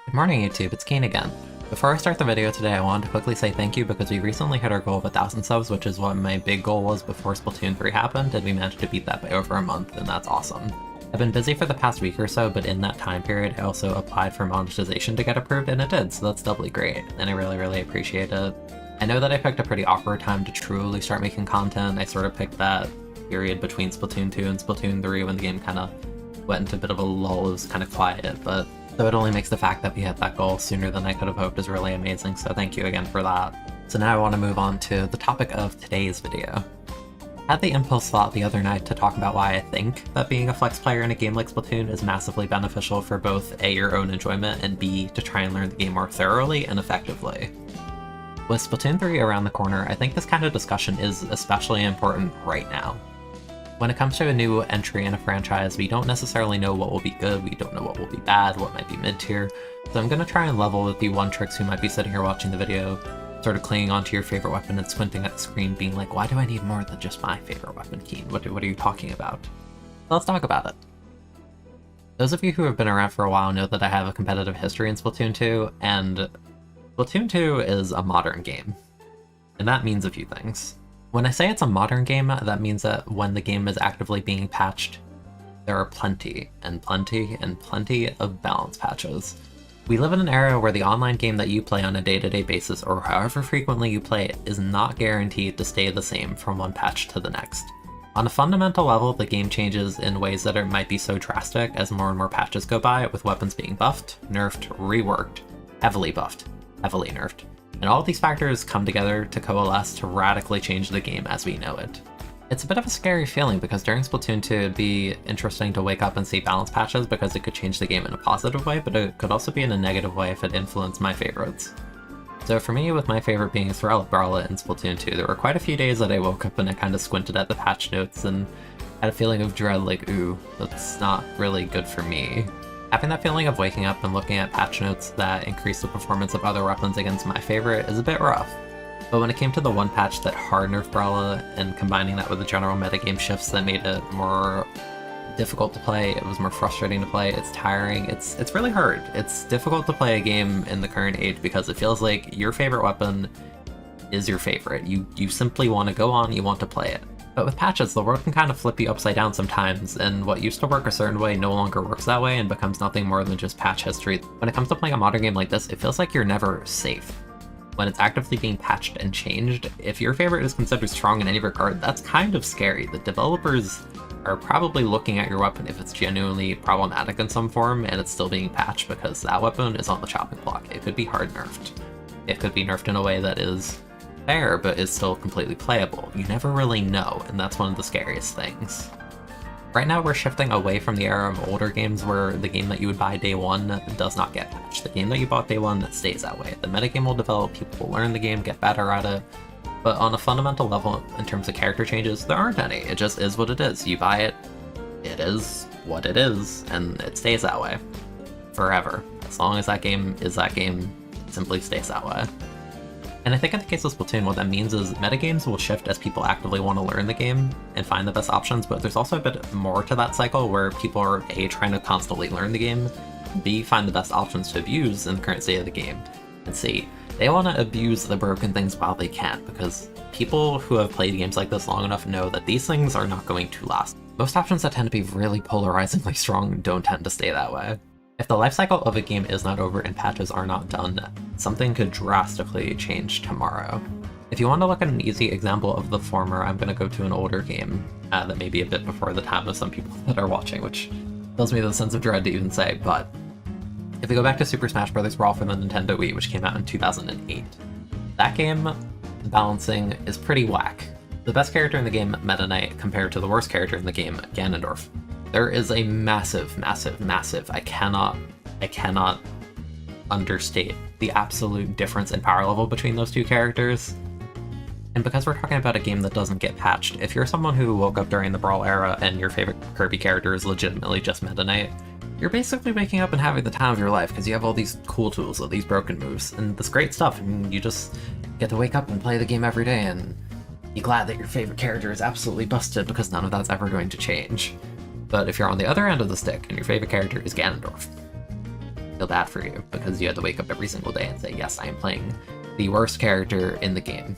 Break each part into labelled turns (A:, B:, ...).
A: Good morning YouTube, it's Kane again. Before I start the video today, I wanted to quickly say thank you because we recently hit our goal of 1,000 subs, which is what my big goal was before Splatoon 3 happened, and we managed to beat that by over a month, and that's awesome. I've been busy for the past week or so, but in that time period I also applied for monetization to get approved, and it did, so that's doubly great, and I really appreciate it. I know that I picked a pretty awkward time to truly start making content. I sort of picked that period between Splatoon 2 and Splatoon 3 when the game kind of went into a bit of a lull. It was kind of quiet, but so it only makes the fact that we hit that goal sooner than I could have hoped is really amazing, so thank you again for that. So now I want to move on to the topic of today's video. I had the impulse thought the other night to talk about why I think that being a flex player in a game like Splatoon is massively beneficial for both A, your own enjoyment, and B, to try and learn the game more thoroughly and effectively. With Splatoon 3 around the corner, I think this kind of discussion is especially important right now. When it comes to a new entry in a franchise, we don't necessarily know what will be good, we don't know what will be bad, what might be mid-tier, so I'm going to try and level with the one-tricks who might be sitting here watching the video, sort of clinging onto your favorite weapon and squinting at the screen being like, why do I need more than just my favorite weapon, Keen? What are you talking about? Let's talk about it. Those of you who have been around for a while know that I have a competitive history in Splatoon 2, and Splatoon 2 is a modern game, and that means a few things. When I say it's a modern game, that means that when the game is actively being patched, there are plenty of balance patches. We live in an era where the online game that you play on a day-to-day basis, or however frequently you play it, is not guaranteed to stay the same from one patch to the next. On a fundamental level, the game changes in ways that might be so drastic as more and more patches go by, with weapons being buffed, nerfed, reworked, heavily buffed, heavily nerfed. And all of these factors come together to coalesce to radically change the game as we know it. It's a bit of a scary feeling because during Splatoon 2 it'd be interesting to wake up and see balance patches because it could change the game in a positive way, but it could also be in a negative way if it influenced my favorites. So for me, with my favorite being Brala in Splatoon 2, there were quite a few days that I woke up and I kind of squinted at the patch notes and had a feeling of dread like, ooh, that's not really good for me. Having that feeling of waking up and looking at patch notes that increase the performance of other weapons against my favorite is a bit rough. But when it came to the one patch that hard nerfed Brala and combining that with the general metagame shifts that made it more difficult to play, it was more frustrating to play, it's tiring, it's really hard. It's difficult to play a game in the current age because it feels like your favorite weapon is your favorite. You simply want to go on, you want to play it. But with patches, the world can kind of flip you upside down sometimes, and what used to work a certain way no longer works that way and becomes nothing more than just patch history. When it comes to playing a modern game like this, it feels like you're never safe. When it's actively being patched and changed, if your favorite is considered strong in any regard, that's kind of scary. The developers are probably looking at your weapon if it's genuinely problematic in some form and it's still being patched because that weapon is on the chopping block. It could be hard nerfed. It could be nerfed in a way that is fair, but is still completely playable. You never really know, and that's one of the scariest things. Right now we're shifting away from the era of older games where the game that you would buy day one does not get patched. The game that you bought day one stays that way. The metagame will develop, people will learn the game, get better at it, but on a fundamental level, in terms of character changes, there aren't any. It just is what it is. You buy it, it is what it is, and it stays that way. Forever. As long as that game is that game, it simply stays that way. And I think in the case of Splatoon, what that means is metagames will shift as people actively want to learn the game and find the best options, but there's also a bit more to that cycle where people are A, trying to constantly learn the game, B, find the best options to abuse in the current state of the game, and C, they want to abuse the broken things while they can, because people who have played games like this long enough know that these things are not going to last. Most options that tend to be really polarizingly strong don't tend to stay that way. If the lifecycle of a game is not over and patches are not done, something could drastically change tomorrow. If you want to look at an easy example of the former, I'm going to go to an older game that may be a bit before the time of some people that are watching, which fills me with a sense of dread to even say, but if we go back to Super Smash Bros. Brawl for the Nintendo Wii, which came out in 2008, that game, the balancing is pretty whack. The best character in the game, Meta Knight, compared to the worst character in the game, Ganondorf. There is a massive, I cannot understate the absolute difference in power level between those two characters. And because we're talking about a game that doesn't get patched, if you're someone who woke up during the Brawl era and your favorite Kirby character is legitimately just Meta Knight, you're basically waking up and having the time of your life because you have all these cool tools, all these broken moves, and this great stuff, and you just get to wake up and play the game every day and be glad that your favorite character is absolutely busted because none of that's ever going to change. But if you're on the other end of the stick and your favorite character is Ganondorf, feel bad for you because you had to wake up every single day and say, yes, I am playing the worst character in the game.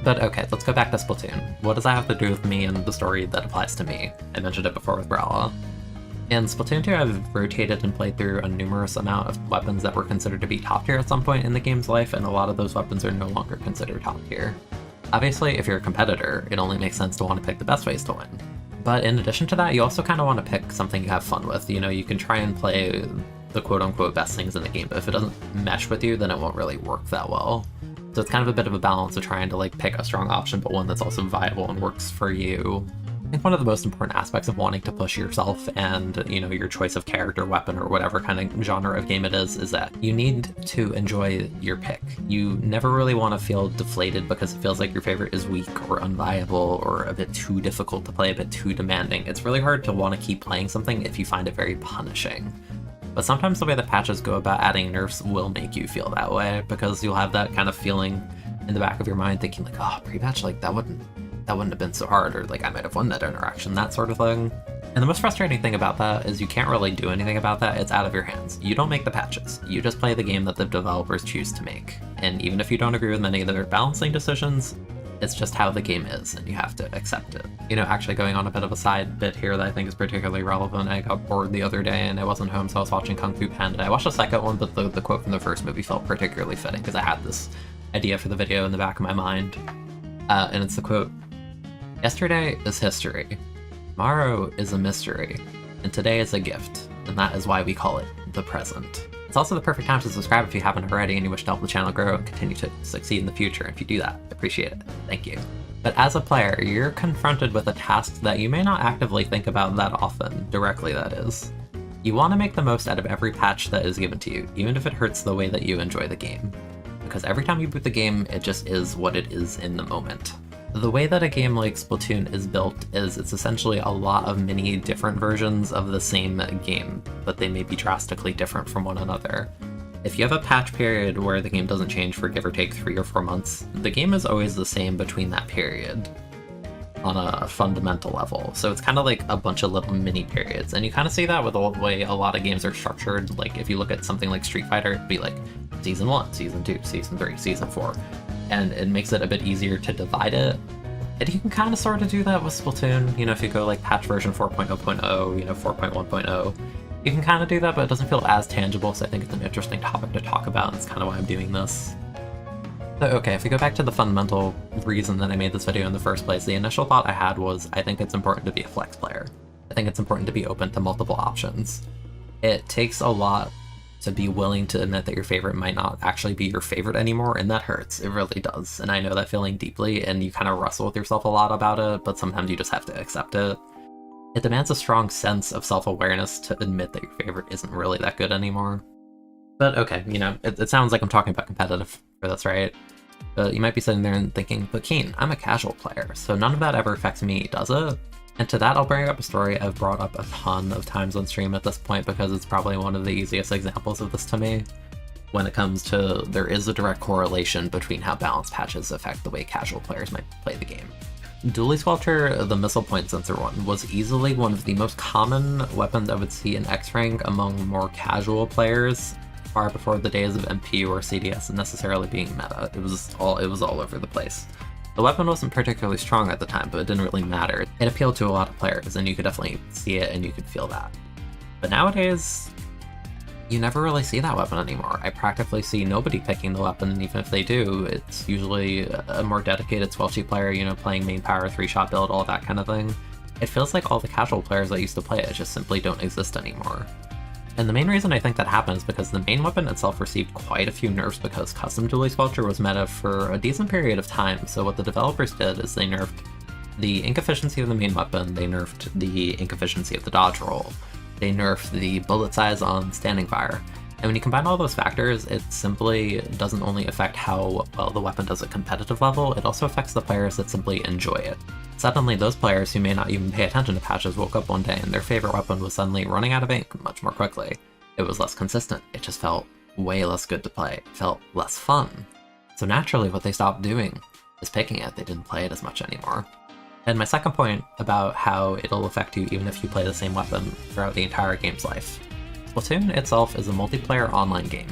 A: But okay, let's go back to Splatoon. What does that have to do with me and the story that applies to me? I mentioned it before with Brawla. In Splatoon 2, I've rotated and played through a numerous amount of weapons that were considered to be top tier at some point in the game's life, and a lot of those weapons are no longer considered top tier. Obviously, if you're a competitor, it only makes sense to want to pick the best ways to win. But in addition to that, you also kind of want to pick something you have fun with. You know, you can try and play the quote-unquote best things in the game, but if it doesn't mesh with you, then it won't really work that well. So it's kind of a bit of a balance of trying to like pick a strong option, but one that's also viable and works for you. I think one of the most important aspects of wanting to push yourself and, you know, your choice of character, weapon, or whatever kind of genre of game it is that you need to enjoy your pick. You never really want to feel deflated because it feels like your favorite is weak or unviable or a bit too difficult to play, a bit too demanding. It's really hard to want to keep playing something if you find it very punishing. But sometimes the way that patches go about adding nerfs will make you feel that way, because you'll have that kind of feeling in the back of your mind thinking like, oh, pre-patch, like that wouldn't have been so hard, or like I might have won that interaction, that sort of thing. And the most frustrating thing about that is you can't really do anything about that. It's out of your hands. You don't make the patches. You just play the game that the developers choose to make. And even if you don't agree with many of their balancing decisions, it's just how the game is, and you have to accept it. You know, actually going on a bit of a side bit here that I think is particularly relevant, I got bored the other day and I wasn't home, so I was watching Kung Fu Panda. I watched the second one, but the quote from the first movie felt particularly fitting because I had this idea for the video in the back of my mind. And it's the quote, "Yesterday is history, tomorrow is a mystery, and today is a gift, and that is why we call it the present." It's also the perfect time to subscribe if you haven't already and you wish to help the channel grow and continue to succeed in the future. If you do that, I appreciate it. Thank you. But as a player, you're confronted with a task that you may not actively think about that often, directly that is. You want to make the most out of every patch that is given to you, even if it hurts the way that you enjoy the game. Because every time you boot the game, it just is what it is in the moment. The way that a game like Splatoon is built is it's essentially a lot of many different versions of the same game, but they may be drastically different from one another. If you have a patch period where the game doesn't change for give or take 3 or 4 months, the game is always the same between that period on a fundamental level. So it's kind of like a bunch of little mini periods, and you kind of see that with the way a lot of games are structured. Like if you look at something like Street Fighter, it'd be like Season 1, Season 2, Season 3, Season 4. And it makes it a bit easier to divide it. And you can kind of sort of do that with Splatoon. You know, if you go like patch version 4.0.0, you know, 4.1.0, you can kind of do that, but it doesn't feel as tangible, so I think it's an interesting topic to talk about, and that's kind of why I'm doing this. So, okay, if we go back to the fundamental reason that I made this video in the first place, the initial thought I had was, I think it's important to be a flex player. I think it's important to be open to multiple options. It takes a lot to be willing to admit that your favorite might not actually be your favorite anymore, and that hurts. It really does. And I know that feeling deeply, and you kind of wrestle with yourself a lot about it, but sometimes you just have to accept it. It demands a strong sense of self-awareness to admit that your favorite isn't really that good anymore. But okay, you know, it sounds like I'm talking about competitive for this, right? But you might be sitting there and thinking, but Keen, I'm a casual player, so none of that ever affects me, does it? And to that, I'll bring up a story I've brought up a ton of times on stream at this point because it's probably one of the easiest examples of this to me. When it comes to, there is a direct correlation between how balance patches affect the way casual players might play the game. Dually Squelcher, the missile point sensor one, was easily one of the most common weapons I would see in X-Rank among more casual players, far before the days of MP or CDS necessarily being meta. It was all over the place. The weapon wasn't particularly strong at the time, but it didn't really matter. It appealed to a lot of players, and you could definitely see it and you could feel that. But nowadays, you never really see that weapon anymore. I practically see nobody picking the weapon, and even if they do, it's usually a more dedicated Squelchy player, you know, playing main power, 3-shot build, all that kind of thing. It feels like all the casual players that used to play it just simply don't exist anymore. And the main reason I think that happens is because the main weapon itself received quite a few nerfs because custom Dually Squelcher was meta for a decent period of time. So what the developers did is they nerfed the ink efficiency of the main weapon, they nerfed the ink efficiency of the dodge roll, they nerfed the bullet size on standing fire. And when you combine all those factors, it simply doesn't only affect how well the weapon does at competitive level, it also affects the players that simply enjoy it. Suddenly, those players who may not even pay attention to patches woke up one day and their favorite weapon was suddenly running out of ink much more quickly. It was less consistent, it just felt way less good to play, it felt less fun. So naturally what they stopped doing is picking it, they didn't play it as much anymore. And my second point about how it'll affect you even if you play the same weapon throughout the entire game's life. Splatoon itself is a multiplayer online game,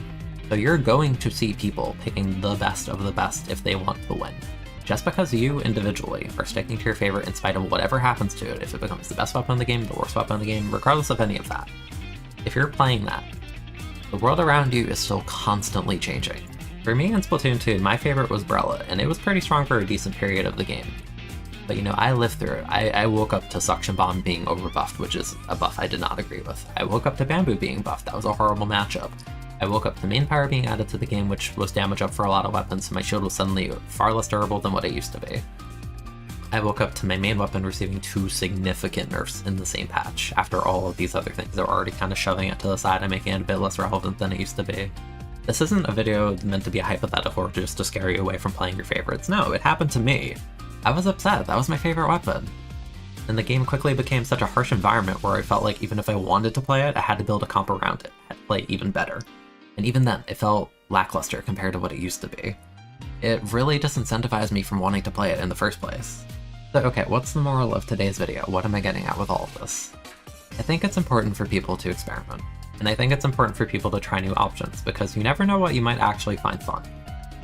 A: so you're going to see people picking the best of the best if they want to win. Just because you, individually, are sticking to your favorite in spite of whatever happens to it, if it becomes the best weapon in the game, the worst weapon in the game, regardless of any of that. If you're playing that, the world around you is still constantly changing. For me in Splatoon 2, my favorite was Brella, and it was pretty strong for a decent period of the game. But you know, I lived through it. I woke up to Suction Bomb being overbuffed, which is a buff I did not agree with. I woke up to Bamboo being buffed, that was a horrible matchup. I woke up to main power being added to the game, which was damage up for a lot of weapons, so my shield was suddenly far less durable than what it used to be. I woke up to my main weapon receiving 2 significant nerfs in the same patch, after all of these other things that were already kind of shoving it to the side and making it a bit less relevant than it used to be. This isn't a video meant to be a hypothetical or just to scare you away from playing your favorites. No, it happened to me. I was upset, that was my favorite weapon. And the game quickly became such a harsh environment where I felt like even if I wanted to play it, I had to build a comp around it, I had to play it even better. And even then, it felt lackluster compared to what it used to be. It really disincentivized me from wanting to play it in the first place. So okay, what's the moral of today's video? What am I getting at with all of this? I think it's important for people to experiment. And I think it's important for people to try new options, because you never know what you might actually find fun.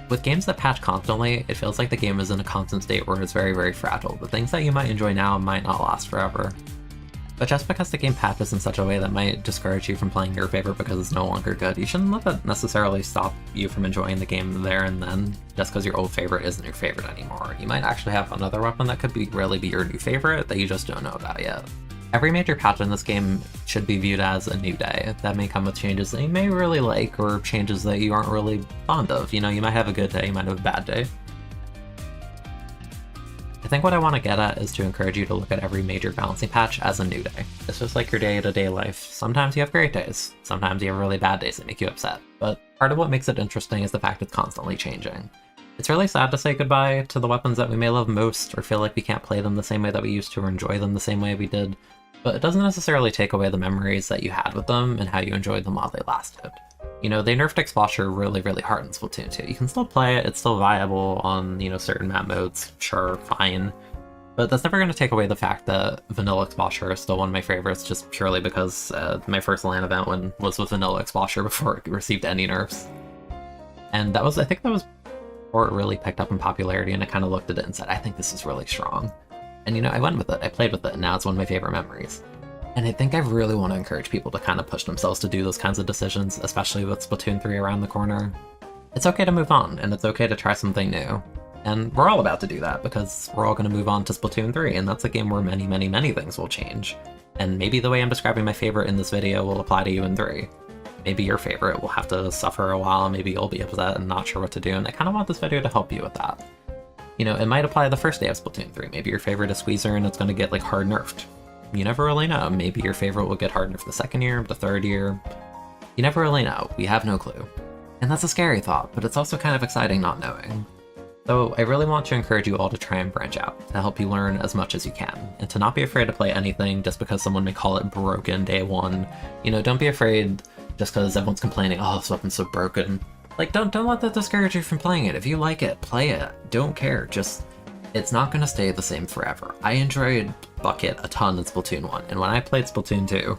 A: With games that patch constantly, it feels like the game is in a constant state where it's very, very fragile. The things that you might enjoy now might not last forever. But just because the game patches in such a way that might discourage you from playing your favorite because it's no longer good, you shouldn't let that necessarily stop you from enjoying the game there and then, just because your old favorite isn't your favorite anymore. You might actually have another weapon that could really be your new favorite that you just don't know about yet. Every major patch in this game should be viewed as a new day. That may come with changes that you may really like, or changes that you aren't really fond of. You know, you might have a good day, you might have a bad day. I think what I want to get at is to encourage you to look at every major balancing patch as a new day. It's just like your day-to-day life. Sometimes you have great days, sometimes you have really bad days that make you upset, but part of what makes it interesting is the fact it's constantly changing. It's really sad to say goodbye to the weapons that we may love most, or feel like we can't play them the same way that we used to, or enjoy them the same way we did, but it doesn't necessarily take away the memories that you had with them and how you enjoyed them while they lasted. You know, they nerfed exposure really, really hard in Splatoon 2. You can still play it, it's still viable on, you know, certain map modes, sure, fine. But that's never going to take away the fact that vanilla exposure is still one of my favorites, just purely because my first LAN event was with vanilla exposure before it received any nerfs. And that was, I think that was before it really picked up in popularity, and I kind of looked at it and said, I think this is really strong. And you know, I went with it, I played with it, and now it's one of my favorite memories. And I think I really want to encourage people to kind of push themselves to do those kinds of decisions, especially with Splatoon 3 around the corner. It's okay to move on, and it's okay to try something new. And we're all about to do that, because we're all going to move on to Splatoon 3, and that's a game where many, many, many things will change. And maybe the way I'm describing my favorite in this video will apply to you in 3. Maybe your favorite will have to suffer a while, maybe you'll be upset and not sure what to do, and I kind of want this video to help you with that. You know, it might apply the first day of Splatoon 3. Maybe your favorite is Squeezer and it's going to get, like, hard nerfed. You never really know. Maybe your favorite will get hard nerfed the second year, the third year. You never really know. We have no clue. And that's a scary thought, but it's also kind of exciting not knowing. So I really want to encourage you all to try and branch out, to help you learn as much as you can, and to not be afraid to play anything just because someone may call it broken day one. You know, don't be afraid just because everyone's complaining, oh, this weapon's so broken. Like, don't let that discourage you from playing it. If you like it, play it. Don't care. Just, it's not gonna stay the same forever. I enjoyed Bucket a ton in Splatoon 1, and when I played Splatoon 2,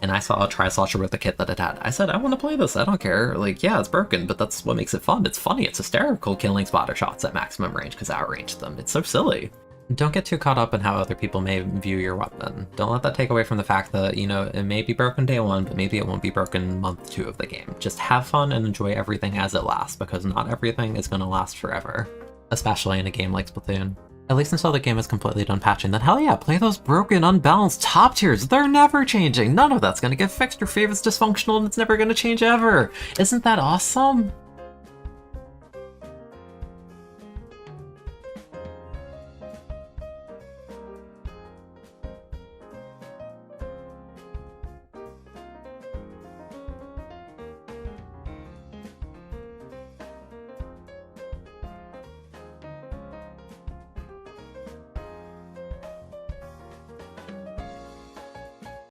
A: and I saw a Tri-Slosher with the kit that it had, I said, I want to play this, I don't care. Like, yeah, it's broken, but that's what makes it fun. It's funny, it's hysterical killing spotter shots at maximum range because I outranged them. It's so silly. Don't get too caught up in how other people may view your weapon. Don't let that take away from the fact that, you know, it may be broken day 1, but maybe it won't be broken month 2 of the game. Just have fun and enjoy everything as it lasts, because not everything is going to last forever. Especially in a game like Splatoon. At least until the game is completely done patching, then hell yeah, play those broken, unbalanced top tiers. They're never changing. None of that's gonna get fixed. Your favorite's dysfunctional and it's never gonna change ever. Isn't that awesome?